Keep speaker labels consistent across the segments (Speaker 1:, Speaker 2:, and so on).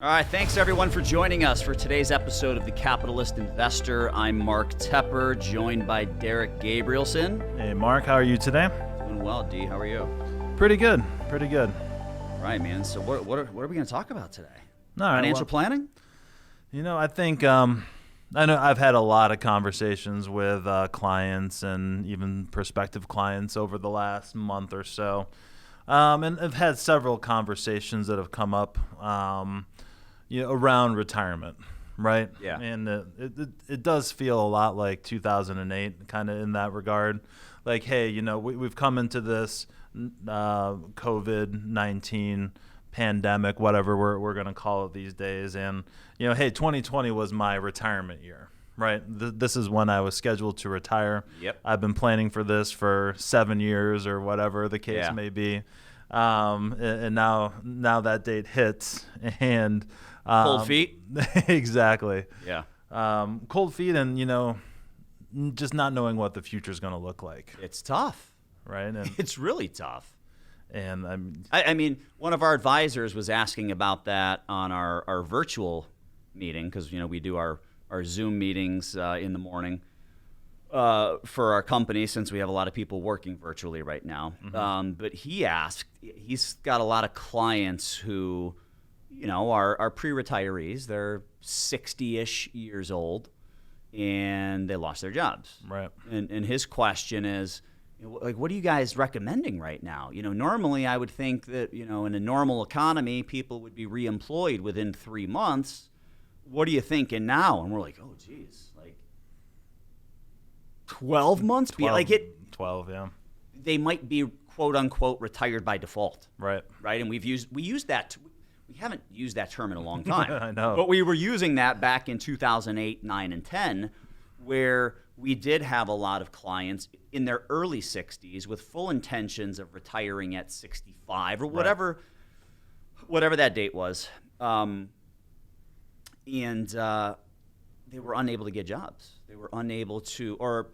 Speaker 1: All right, thanks everyone for joining us for today's episode of The Capitalist Investor. I'm Mark Tepper, joined by Derek Gabrielsen.
Speaker 2: Hey Mark, how are you today?
Speaker 1: Doing well, D. How are you?
Speaker 2: Pretty good, pretty good.
Speaker 1: All right, man. So what are we going to talk about today?
Speaker 2: All right,
Speaker 1: Financial planning?
Speaker 2: You know, I think I know I've had a lot of conversations with clients and even prospective clients over the last month or so, and I've had several conversations that have come up. Around retirement, right?
Speaker 1: Yeah.
Speaker 2: And it does feel a lot like 2008, kind of in that regard. Like, hey, we've come into this COVID-19 pandemic, whatever we're going to call it these days. And, hey, 2020 was my retirement year, right? This is when I was scheduled to retire.
Speaker 1: Yep.
Speaker 2: I've been planning for this for 7 years or whatever the case may be. And now that date hits and
Speaker 1: Cold feet?
Speaker 2: Exactly.
Speaker 1: Yeah.
Speaker 2: Cold feet and, just not knowing what the future is going to look like.
Speaker 1: It's tough.
Speaker 2: Right. And
Speaker 1: it's really tough.
Speaker 2: And
Speaker 1: I mean, one of our advisors was asking about that on our virtual meeting because, we do our Zoom meetings in the morning. For our company, since we have a lot of people working virtually right now.
Speaker 2: Mm-hmm.
Speaker 1: But he asked, he's got a lot of clients who, are pre-retirees. They're 60-ish years old, and they lost their jobs.
Speaker 2: Right.
Speaker 1: And his question is, what are you guys recommending right now? Normally I would think that, in a normal economy, people would be reemployed within 3 months. What are you thinking now? And we're like, oh, geez. 12 months?
Speaker 2: 12, yeah.
Speaker 1: They might be quote unquote retired by default.
Speaker 2: Right.
Speaker 1: Right. And we used that. We haven't used that term in a long time.
Speaker 2: I know.
Speaker 1: But we were using that back in 2008, 9, and 10, where we did have a lot of clients in their early 60s with full intentions of retiring at 65 or whatever that date was. And they were unable to get jobs. They were unable to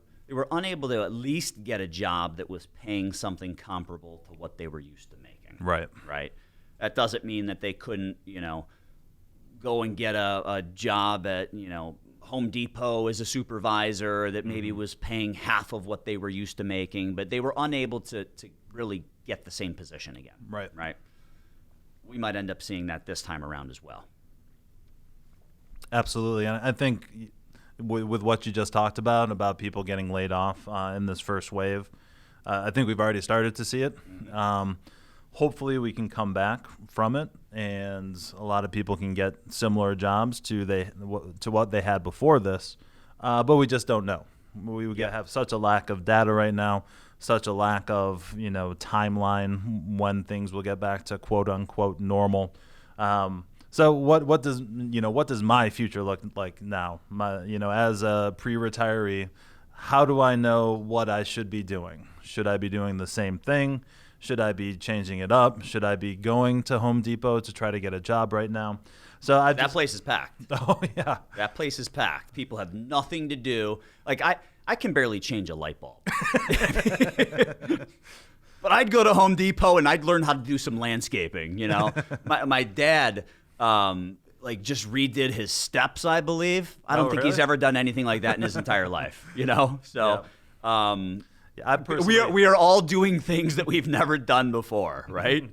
Speaker 1: at least get a job that was paying something comparable to what they were used to making.
Speaker 2: Right.
Speaker 1: Right. That doesn't mean that they couldn't, go and get a job at, Home Depot as a supervisor that maybe was paying half of what they were used to making, but they were unable to really get the same position again.
Speaker 2: Right.
Speaker 1: Right. We might end up seeing that this time around as well.
Speaker 2: Absolutely. And I think with what you just talked about people getting laid off in this first wave, I think we've already started to see it. Hopefully we can come back from it and a lot of people can get similar jobs to what they had before this, but we just don't know. We have such a lack of data right now, such a lack of timeline when things will get back to quote unquote normal. So what does my future look like now? As a pre-retiree, how do I know what I should be doing? Should I be doing the same thing? Should I be changing it up? Should I be going to Home Depot to try to get a job right now? So
Speaker 1: that place is packed.
Speaker 2: Oh yeah,
Speaker 1: that place is packed. People have nothing to do. Like I can barely change a light bulb. But I'd go to Home Depot and I'd learn how to do some landscaping. My dad. Just redid his steps, I believe. I don't think he's ever done anything like that in his entire life, So,
Speaker 2: I personally,
Speaker 1: we are all doing things that we've never done before, right?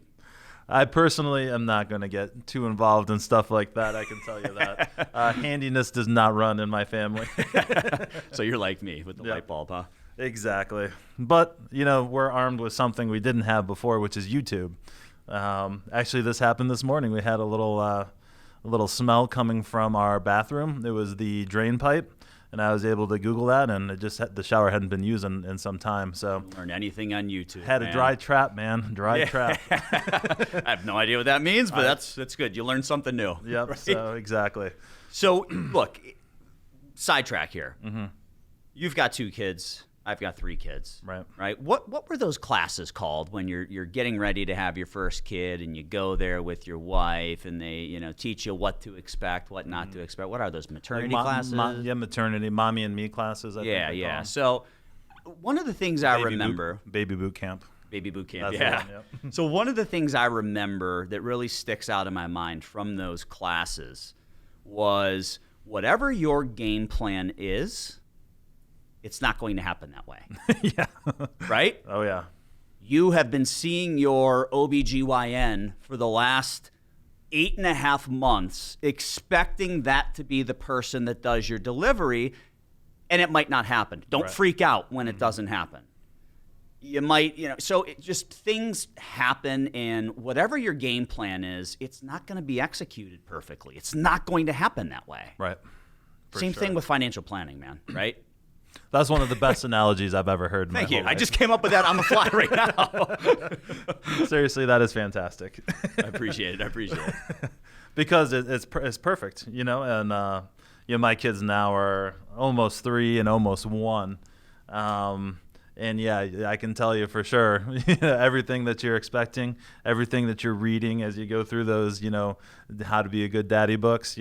Speaker 2: I personally am not going to get too involved in stuff like that. I can tell you that. Handiness does not run in my family.
Speaker 1: So you're like me with the light bulb, huh?
Speaker 2: Exactly. But, we're armed with something we didn't have before, which is YouTube. Actually, this happened this morning. We had a little smell coming from our bathroom. It was the drain pipe, and I was able to Google that, and the shower hadn't been used in some time. So
Speaker 1: learn anything on YouTube.
Speaker 2: Had a dry trap, man. Trap.
Speaker 1: I have no idea what that means, but that's good. You learn something new.
Speaker 2: Yep. Right? So exactly.
Speaker 1: So look, sidetrack here.
Speaker 2: Mm-hmm.
Speaker 1: You've got 2 kids. I've got 3 kids.
Speaker 2: Right.
Speaker 1: What were those classes called when you're getting ready to have your first kid and you go there with your wife and they teach you what to expect, what not to expect? What are those, maternity classes?
Speaker 2: Maternity, mommy and me classes. I think
Speaker 1: yeah. So one of the things I remember,
Speaker 2: baby boot camp.
Speaker 1: Baby boot camp.
Speaker 2: That's the
Speaker 1: Yeah.
Speaker 2: one, yep.
Speaker 1: So one of the things I remember that really sticks out in my mind from those classes was whatever your game plan is, it's not going to happen that way.
Speaker 2: Yeah.
Speaker 1: Right?
Speaker 2: Oh, yeah.
Speaker 1: You have been seeing your OBGYN for the last 8.5 months, expecting that to be the person that does your delivery, and it might not happen. Don't freak out when it doesn't happen. You might, so it just things happen, and whatever your game plan is, it's not going to be executed perfectly. It's not going to happen that way.
Speaker 2: Right.
Speaker 1: Same thing with financial planning, man, right?
Speaker 2: That's one of the best analogies I've ever heard in
Speaker 1: Thank
Speaker 2: my
Speaker 1: you.
Speaker 2: whole life.
Speaker 1: I just came up with that on the fly right now.
Speaker 2: Seriously, that is fantastic.
Speaker 1: I appreciate it.
Speaker 2: Because it's perfect, and my kids now are almost 3 and almost 1. And yeah, I can tell you for sure, everything that you're expecting, everything that you're reading as you go through those, how to be a good daddy books,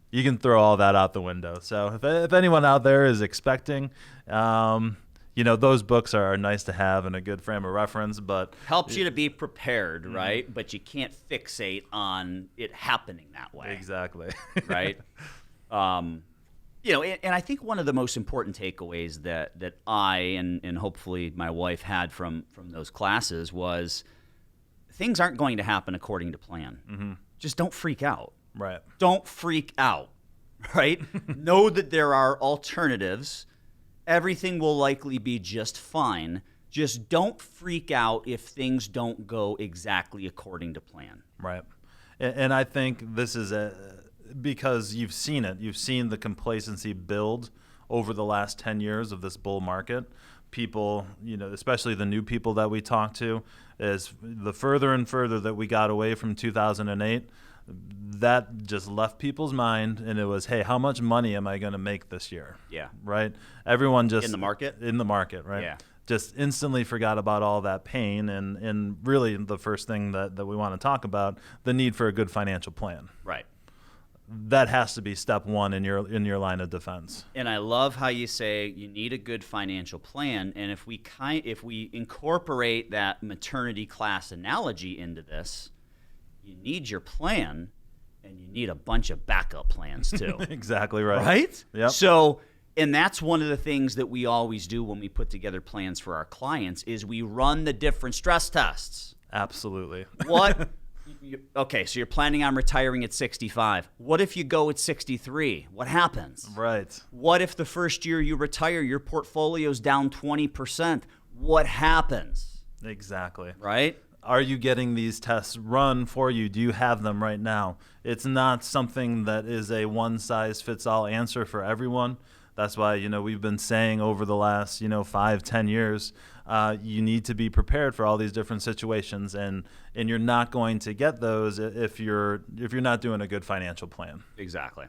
Speaker 2: you can throw all that out the window. So if anyone out there is expecting, those books are nice to have and a good frame of reference, but
Speaker 1: helps you to be prepared, right? But you can't fixate on it happening that way.
Speaker 2: Exactly.
Speaker 1: Right? And I think one of the most important takeaways that I and hopefully my wife had from those classes was things aren't going to happen according to plan. Mm-hmm. Just don't freak out.
Speaker 2: Right.
Speaker 1: Don't freak out, right? Know that there are alternatives. Everything will likely be just fine. Just don't freak out if things don't go exactly according to plan.
Speaker 2: Right. And I think this is because you've seen it. You've seen the complacency build over the last 10 years of this bull market. People, especially the new people that we talk to, is the further and further that we got away from 2008, that just left people's mind, and it was, hey, how much money am I going to make this year?
Speaker 1: Yeah.
Speaker 2: Right? Everyone just...
Speaker 1: In the market,
Speaker 2: right?
Speaker 1: Yeah.
Speaker 2: Just instantly forgot about all that pain, and really the first thing that we want to talk about, the need for a good financial plan.
Speaker 1: Right.
Speaker 2: That has to be step one in your line of defense.
Speaker 1: And I love how you say you need a good financial plan, and if we incorporate that maternity class analogy into this, you need your plan, and you need a bunch of backup plans too.
Speaker 2: Exactly right.
Speaker 1: Right?
Speaker 2: Yep.
Speaker 1: So, and that's one of the things that we always do when we put together plans for our clients is we run the different stress tests.
Speaker 2: Absolutely.
Speaker 1: Okay, so you're planning on retiring at 65. What if you go at 63? What happens?
Speaker 2: Right.
Speaker 1: What if the first year you retire, your portfolio's down 20%? What happens?
Speaker 2: Exactly.
Speaker 1: Right?
Speaker 2: Are you getting these tests run for you? Do you have them right now? It's not something that is a one-size-fits-all answer for everyone. That's why, we've been saying over the last, 5-10 years, you need to be prepared for all these different situations, and you're not going to get those if you're not doing a good financial plan.
Speaker 1: Exactly.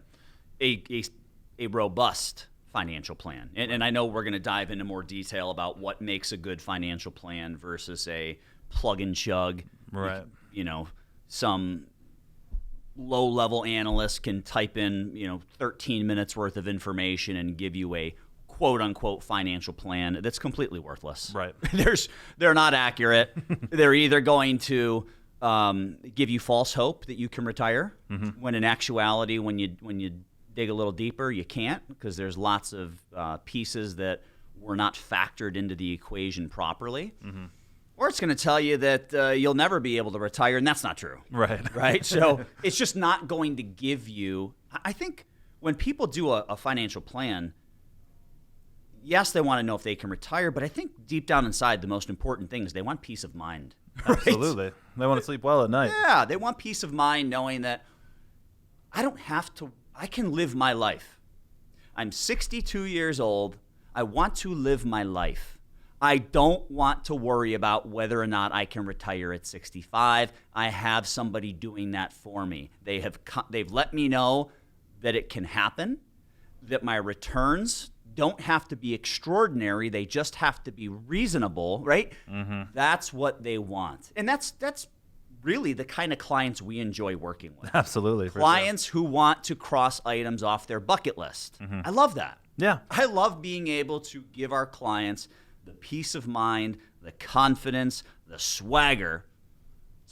Speaker 1: A robust financial plan. And I know we're going to dive into more detail about what makes a good financial plan versus a plug and chug.
Speaker 2: Right.
Speaker 1: Some low-level analyst can type in, 13 minutes worth of information and give you a quote-unquote financial plan that's completely worthless.
Speaker 2: Right.
Speaker 1: They're not accurate. They're either going to give you false hope that you can retire, when in actuality, when you dig a little deeper, you can't, because there's lots of pieces that were not factored into the equation properly. Mm-hmm. Or it's going to tell you that you'll never be able to retire, and that's not true.
Speaker 2: Right.
Speaker 1: Right? So it's just not going to give you – I think when people do a financial plan, yes, they want to know if they can retire, but I think deep down inside the most important thing is they want peace of mind. Right?
Speaker 2: Absolutely. They want to sleep well at night.
Speaker 1: Yeah, they want peace of mind knowing that I don't have to – I can live my life. I'm 62 years old. I want to live my life. I don't want to worry about whether or not I can retire at 65. I have somebody doing that for me. They've let me know that it can happen, that my returns don't have to be extraordinary. They just have to be reasonable, right? Mm-hmm. That's what they want. And that's really the kind of clients we enjoy working with.
Speaker 2: Absolutely.
Speaker 1: Clients who want to cross items off their bucket list. Mm-hmm. I love that.
Speaker 2: Yeah.
Speaker 1: I love being able to give our clients the peace of mind, the confidence, the swagger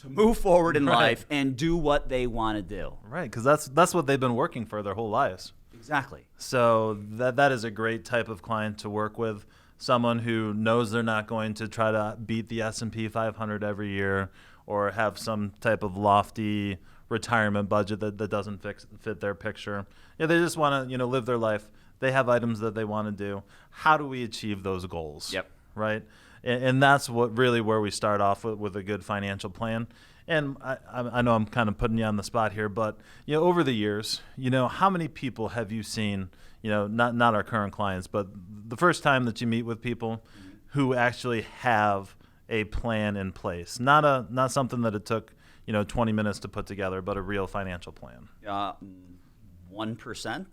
Speaker 1: to move forward in life and do what they want to do.
Speaker 2: Right, because that's what they've been working for their whole lives.
Speaker 1: Exactly.
Speaker 2: So that is a great type of client to work with. Someone who knows they're not going to try to beat the S&P 500 every year or have some type of lofty retirement budget that doesn't fit their picture. Yeah, they just want to live their life. They have items that they want to do. How do we achieve those goals?
Speaker 1: Yep.
Speaker 2: Right? And that's where we start off with a good financial plan. And I know I'm kind of putting you on the spot here, but over the years, how many people have you seen, not our current clients, but the first time that you meet with people who actually have a plan in place, not something that it took 20 minutes to put together, but a real financial plan?
Speaker 1: 1%,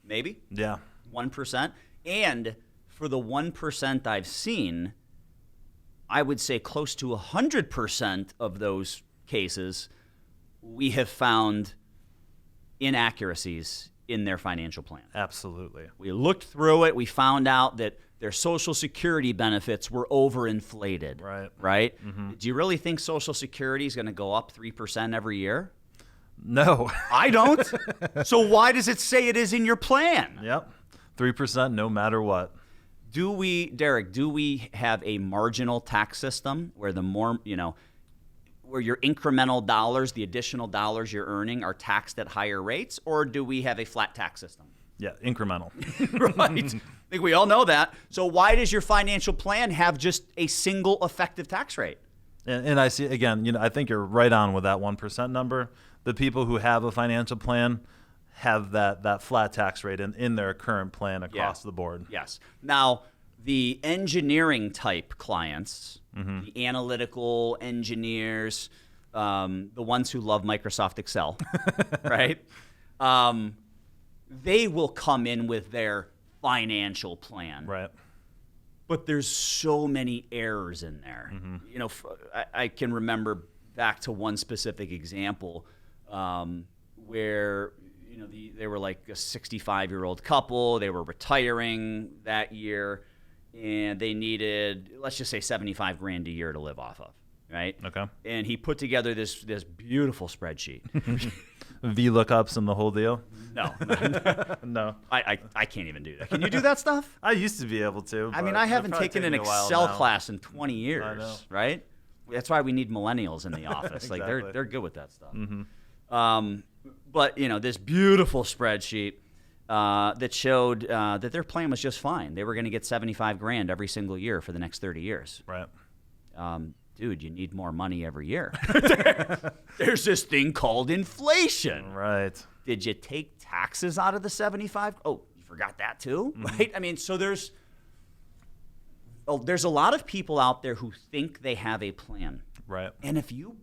Speaker 1: maybe.
Speaker 2: Yeah.
Speaker 1: 1%. And for the 1% I've seen, I would say close to 100% of those cases, we have found inaccuracies in their financial plan.
Speaker 2: Absolutely.
Speaker 1: We looked through it. We found out that their Social Security benefits were overinflated. Right? Mm-hmm. Do you really think Social Security is going to go up 3% every year?
Speaker 2: No.
Speaker 1: I don't. So why does it say it is in your plan?
Speaker 2: Yep. 3% no matter what.
Speaker 1: Derek, do we have a marginal tax system where the more, where your incremental dollars, the additional dollars you're earning are taxed at higher rates, or do we have a flat tax system?
Speaker 2: Yeah, incremental.
Speaker 1: Right. I think we all know that. So why does your financial plan have just a single effective tax rate?
Speaker 2: And I see, again, I think you're right on with that 1% number. The people who have a financial plan have that flat tax rate in their current plan across the board.
Speaker 1: Yes. Now, the engineering type clients, the analytical engineers, the ones who love Microsoft Excel, right? They will come in with their financial plan.
Speaker 2: Right.
Speaker 1: But there's so many errors in there. I can remember back to one specific example where they were like a 65-year-old couple. They were retiring that year, and they needed, let's just say, $75,000 a year to live off of, right?
Speaker 2: Okay.
Speaker 1: And he put together this beautiful spreadsheet.
Speaker 2: VLOOKUPs and the whole deal?
Speaker 1: No.
Speaker 2: No.
Speaker 1: I can't even do that. Can you do that stuff?
Speaker 2: I used to be able to.
Speaker 1: I mean, I haven't taken an Excel class in 20 years,
Speaker 2: I know.
Speaker 1: right? That's why we need millennials in the office.
Speaker 2: Exactly.
Speaker 1: Like they're good with that stuff. But this beautiful spreadsheet that showed that their plan was just fine. They were going to get $75,000 every single year for the next 30 years.
Speaker 2: Right.
Speaker 1: Dude, you need more money every year. There's this thing called inflation.
Speaker 2: Right.
Speaker 1: Did you take taxes out of the 75? Oh, you forgot that too, right? I mean, so there's a lot of people out there who think they have a plan.
Speaker 2: Right.
Speaker 1: And if you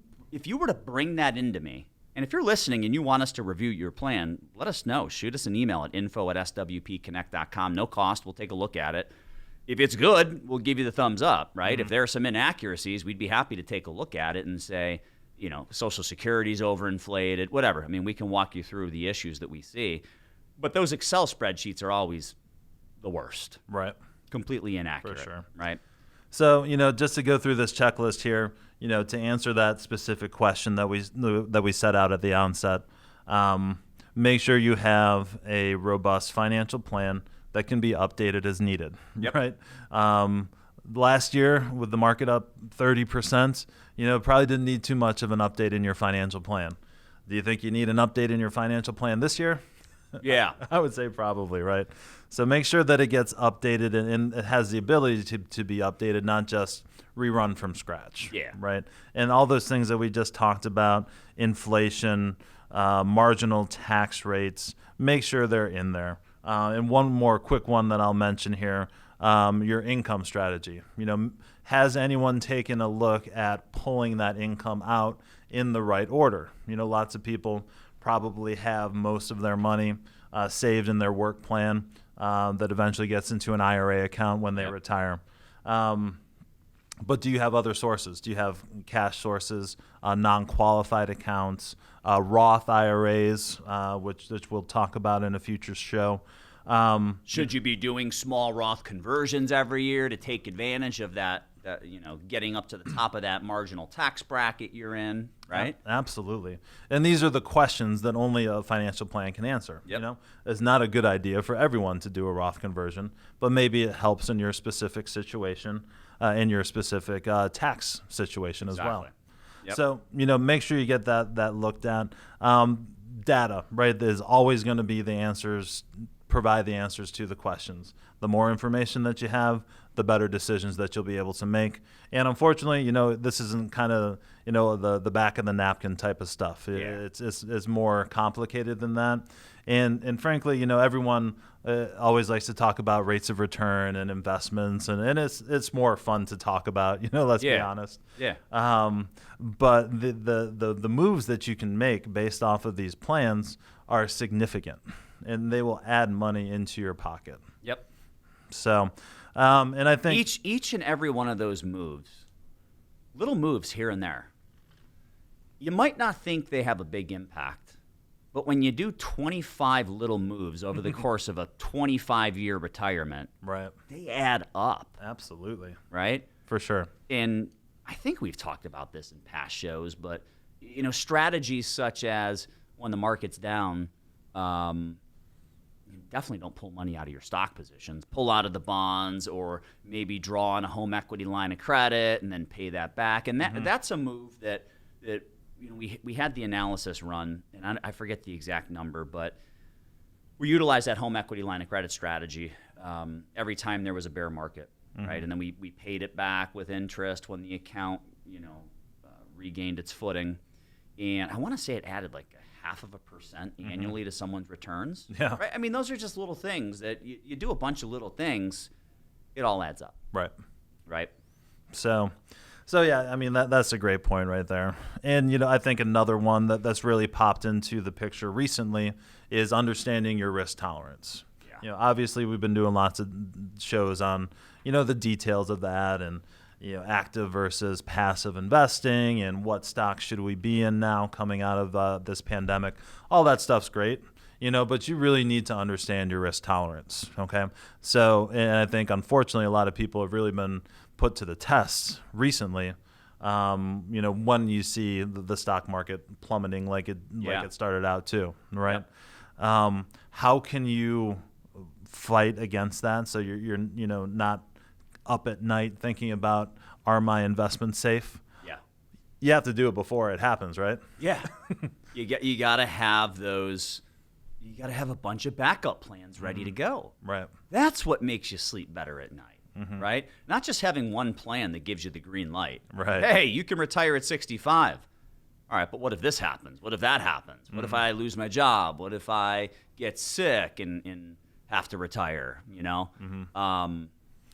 Speaker 1: were to bring that into me, and if you're listening and you want us to review your plan, let us know. Shoot us an email at info@swpconnect.com. No cost. We'll take a look at it. If it's good, we'll give you the thumbs up, right? If there are some inaccuracies, we'd be happy to take a look at it and say, Social Security's overinflated, whatever. I mean, we can walk you through the issues that we see. But those Excel spreadsheets are always the worst.
Speaker 2: Right.
Speaker 1: Completely inaccurate.
Speaker 2: For sure.
Speaker 1: Right.
Speaker 2: So, just to go through this checklist here, to answer that specific question that we set out at the onset, make sure you have a robust financial plan that can be updated as needed.
Speaker 1: Yep.
Speaker 2: Right. Last year, with the market up 30%, probably didn't need too much of an update in your financial plan. Do you think you need an update in your financial plan this year?
Speaker 1: Yeah.
Speaker 2: I would say probably, right? So make sure that it gets updated and it has the ability to be updated, not just rerun from scratch.
Speaker 1: Yeah.
Speaker 2: Right? And all those things that we just talked about, inflation, marginal tax rates, make sure they're in there. And one more quick one that I'll mention here, your income strategy. Has anyone taken a look at pulling that income out in the right order? Lots of people probably have most of their money saved in their work plan that eventually gets into an IRA account when they retire. But do you have other sources? Do you have cash sources, non-qualified accounts, Roth IRAs, which we'll talk about in a future show?
Speaker 1: Should you be doing small Roth conversions every year to take advantage of that, getting up to the top of that marginal tax bracket you're in, right?
Speaker 2: Absolutely. And these are the questions that only a financial plan can answer.
Speaker 1: Yep.
Speaker 2: It's not a good idea for everyone to do a Roth conversion, but maybe it helps in your specific situation, in your specific tax situation as well.
Speaker 1: Yep.
Speaker 2: So, make sure you get that looked at. Data, right, is always going to be the answers, provide the answers to the questions. The more information that you have, the better decisions that you'll be able to make. And unfortunately, this isn't kind of, the back of the napkin type of stuff.
Speaker 1: Yeah.
Speaker 2: It's more complicated than that. And frankly, everyone always likes to talk about rates of return and investments, and it's more fun to talk about, let's be honest.
Speaker 1: Yeah.
Speaker 2: But the moves that you can make based off of these plans are significant, and they will add money into your pocket.
Speaker 1: Yep.
Speaker 2: So, and I think
Speaker 1: each and every one of those moves, little moves here and there, you might not think they have a big impact, but when you do 25 little moves over the course of a 25-year retirement,
Speaker 2: right,
Speaker 1: they add up.
Speaker 2: Absolutely.
Speaker 1: Right?
Speaker 2: For sure.
Speaker 1: And I think we've talked about this in past shows, but strategies such as when the market's down, definitely don't pull money out of your stock positions. Pull out of the bonds, or maybe draw on a home equity line of credit and then pay that back. And that's a move that we had the analysis run, and I forget the exact number, but we utilized that home equity line of credit strategy every time there was a bear market, right? And then we paid it back with interest when the account regained its footing. And I want to say it added like 0.5% annually to someone's returns.
Speaker 2: Yeah.
Speaker 1: Right? I mean, those are just little things that you do a bunch of little things, it all adds up.
Speaker 2: Right.
Speaker 1: Right.
Speaker 2: So yeah, I mean, that's a great point right there. And, I think another one that's really popped into the picture recently is understanding your risk tolerance.
Speaker 1: Yeah.
Speaker 2: Obviously we've been doing lots of shows on, the details of that, and, active versus passive investing, and what stocks should we be in now coming out of this pandemic. All that stuff's great, but you really need to understand your risk tolerance, okay? So, and I think, unfortunately, a lot of people have really been put to the test recently, when you see the stock market plummeting like it started out too, right? Yep. How can you fight against that so you're not up at night thinking about, are my investments safe?
Speaker 1: Yeah.
Speaker 2: You have to do it before it happens, right?
Speaker 1: Yeah. you got to have those. You got to have a bunch of backup plans ready to go.
Speaker 2: Right.
Speaker 1: That's what makes you sleep better at night, right? Not just having one plan that gives you the green light.
Speaker 2: Right.
Speaker 1: Hey, you can retire at 65. All right, but what if this happens? What if that happens? What if I lose my job? What if I get sick and have to retire,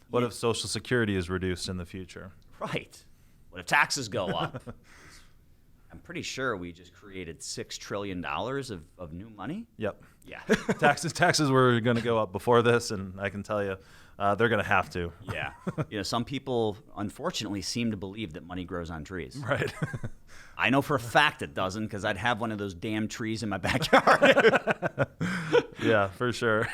Speaker 2: What if Social Security is reduced in the future?
Speaker 1: Right. What if taxes go up? I'm pretty sure we just created $6 trillion of new money.
Speaker 2: Yep.
Speaker 1: Yeah.
Speaker 2: Taxes were going to go up before this, and I can tell you they're going to have to.
Speaker 1: Yeah. Some people, unfortunately, seem to believe that money grows on trees.
Speaker 2: Right.
Speaker 1: I know for a fact it doesn't, because I'd have one of those damn trees in my backyard.
Speaker 2: Yeah, for sure.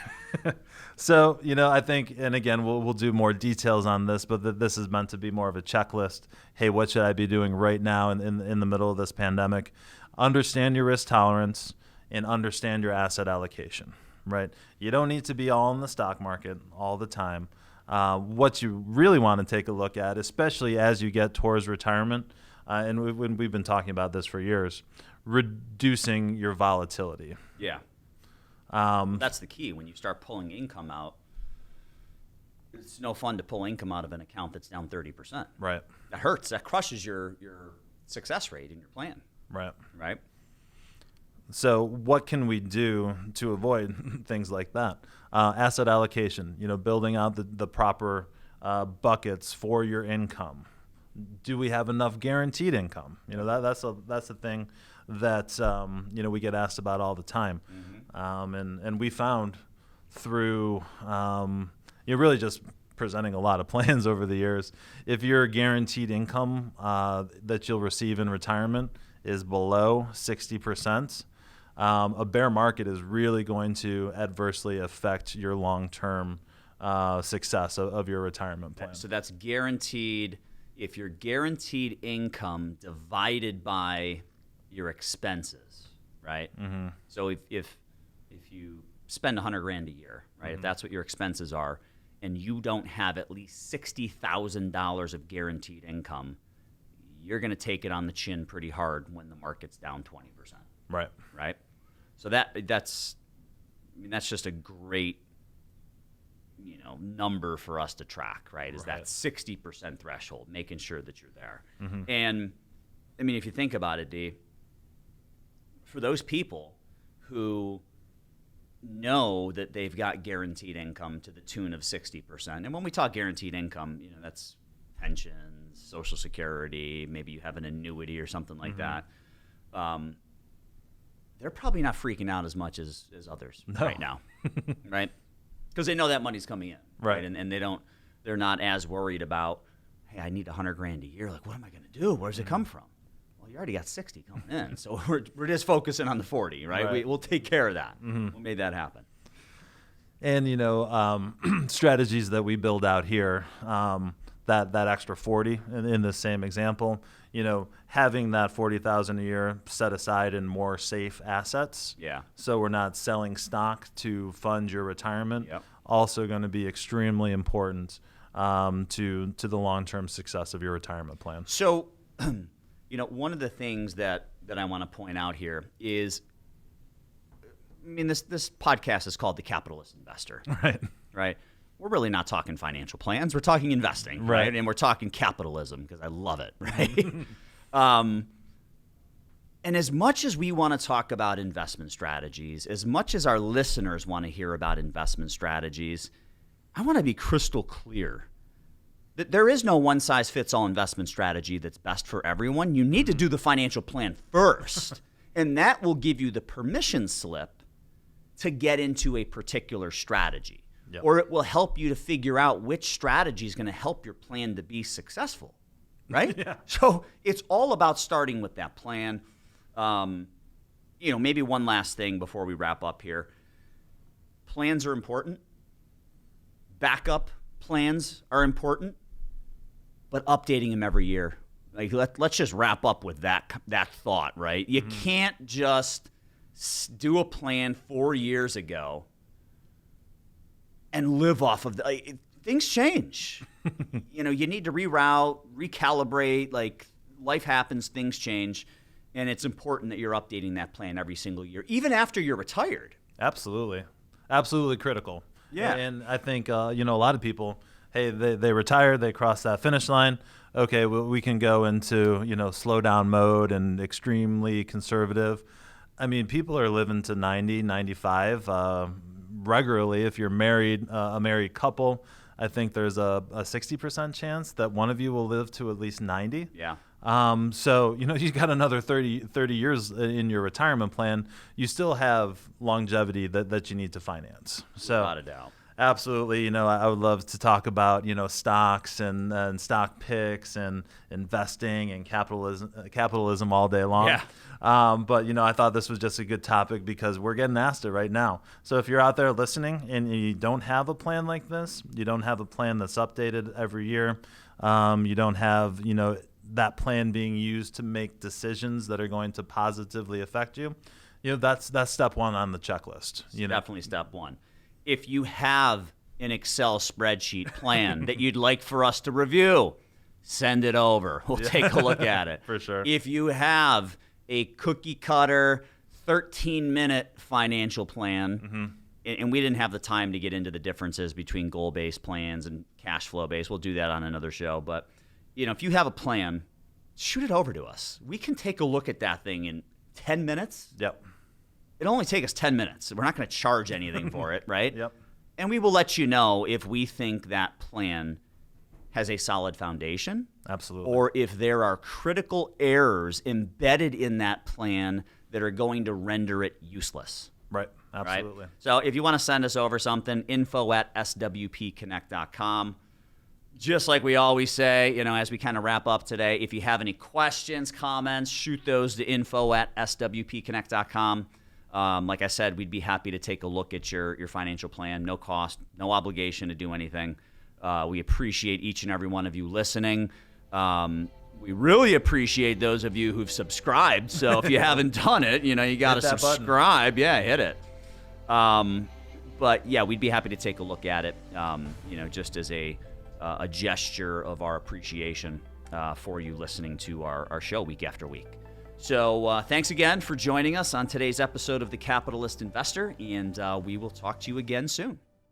Speaker 2: So, I think, and again, we'll do more details on this, but this is meant to be more of a checklist. Hey, what should I be doing right now in the middle of this pandemic? Understand your risk tolerance and understand your asset allocation, right? You don't need to be all in the stock market all the time. What you really want to take a look at, especially as you get towards retirement, and we've been talking about this for years, reducing your volatility.
Speaker 1: Yeah. That's the key. When you start pulling income out, it's no fun to pull income out of an account that's down 30%.
Speaker 2: Right.
Speaker 1: That hurts. That crushes your success rate in your plan.
Speaker 2: Right.
Speaker 1: Right.
Speaker 2: So what can we do to avoid things like that? Asset allocation, building out the proper buckets for your income. Do we have enough guaranteed income? That's the thing that we get asked about all the time. And we found through really just presenting a lot of plans over the years, if your guaranteed income that you'll receive in retirement is below 60%, a bear market is really going to adversely affect your long-term success of your retirement plan.
Speaker 1: So that's guaranteed. If your guaranteed income divided by your expenses, right? Mm-hmm. So if you spend $100,000 a year, right? Mm-hmm. If that's what your expenses are, and you don't have at least $60,000 of guaranteed income, you're going to take it on the chin pretty hard when the market's down 20%.
Speaker 2: Right.
Speaker 1: Right. So that's just a great, number for us to track, right? Is that 60% threshold, making sure that you're there. Mm-hmm. And if you think about it, D, for those people who know that they've got guaranteed income to the tune of 60%, and when we talk guaranteed income, that's pensions, Social Security, maybe you have an annuity or something like that. They're probably not freaking out as much as others right now, right? Because they know that money's coming in, right? And they're not as worried about, hey, I need $100,000 a year. Like, what am I going to do? Where's it come from? Well, you already got 60 coming in, so we're just focusing on the 40, right? We'll take care of that. Mm-hmm. We'll make that happen.
Speaker 2: And strategies that we build out here, that extra 40 in the same example, having that 40,000 a year set aside in more safe assets.
Speaker 1: Yeah.
Speaker 2: So we're not selling stock to fund your retirement.
Speaker 1: Yep.
Speaker 2: Also going to be extremely important to the long-term success of your retirement plan.
Speaker 1: So, one of the things that I want to point out here is, this podcast is called The Capitalist Investor.
Speaker 2: Right.
Speaker 1: Right. We're really not talking financial plans. We're talking investing, right? And we're talking capitalism because I love it, right? And as much as we want to talk about investment strategies, as much as our listeners want to hear about investment strategies, I want to be crystal clear that there is no one-size-fits-all investment strategy that's best for everyone. You need to do the financial plan first, and that will give you the permission slip to get into a particular strategy. Yep. Or it will help you to figure out which strategy is going to help your plan to be successful, right?
Speaker 2: Yeah.
Speaker 1: So it's all about starting with that plan. Maybe one last thing before we wrap up here. Plans are important. Backup plans are important, but updating them every year. Like let's just wrap up with that thought, right? You can't just do a plan 4 years ago and live off of things change. You need to reroute, recalibrate, like life happens, things change, and it's important that you're updating that plan every single year, even after you're retired.
Speaker 2: Slow Absolutely critical.
Speaker 1: Yeah.
Speaker 2: And I think, a lot of people, hey, they retire, they cross that finish line. Okay, well, we can go into, slow down mode and extremely conservative. People are living to 90, 95, regularly. If you're married, a married couple, I think there's a 60% chance that one of you will live to at least 90.
Speaker 1: Yeah.
Speaker 2: So, you've got another 30 years in your retirement plan. You still have longevity that you need to finance. So,
Speaker 1: without a doubt.
Speaker 2: Absolutely. I would love to talk about, stocks and stock picks and investing and capitalism all day long.
Speaker 1: Yeah.
Speaker 2: But, I thought this was just a good topic because we're getting asked it right now. So if you're out there listening and you don't have a plan like this, you don't have a plan that's updated every year, you don't have, that plan being used to make decisions that are going to positively affect you, that's step one on the checklist.
Speaker 1: Definitely step one. If you have an Excel spreadsheet plan that you'd like for us to review, send it over. We'll take a look at it.
Speaker 2: For sure.
Speaker 1: If you have a cookie cutter 13-minute financial plan, and we didn't have the time to get into the differences between goal-based plans and cash flow-based. We'll do that on another show. But, if you have a plan, shoot it over to us. We can take a look at that thing in 10 minutes.
Speaker 2: Yep.
Speaker 1: It'll only take us 10 minutes. We're not going to charge anything for it, right?
Speaker 2: Yep.
Speaker 1: And we will let you know if we think that plan has a solid foundation.
Speaker 2: Absolutely.
Speaker 1: Or if there are critical errors embedded in that plan that are going to render it useless.
Speaker 2: Right. Absolutely.
Speaker 1: Right? So if you want to send us over something, info@swpconnect.com. Just like we always say, as we kind of wrap up today, if you have any questions, comments, shoot those to info@swpconnect.com. Like I said, we'd be happy to take a look at your financial plan. No cost, no obligation to do anything. We appreciate each and every one of you listening. We really appreciate those of you who've subscribed. So if you haven't done it, you got to subscribe.
Speaker 2: Button.
Speaker 1: Yeah, hit it. But yeah, we'd be happy to take a look at it, just as a gesture of our appreciation for you listening to our show week after week. So thanks again for joining us on today's episode of The Capitalist Investor, and we will talk to you again soon.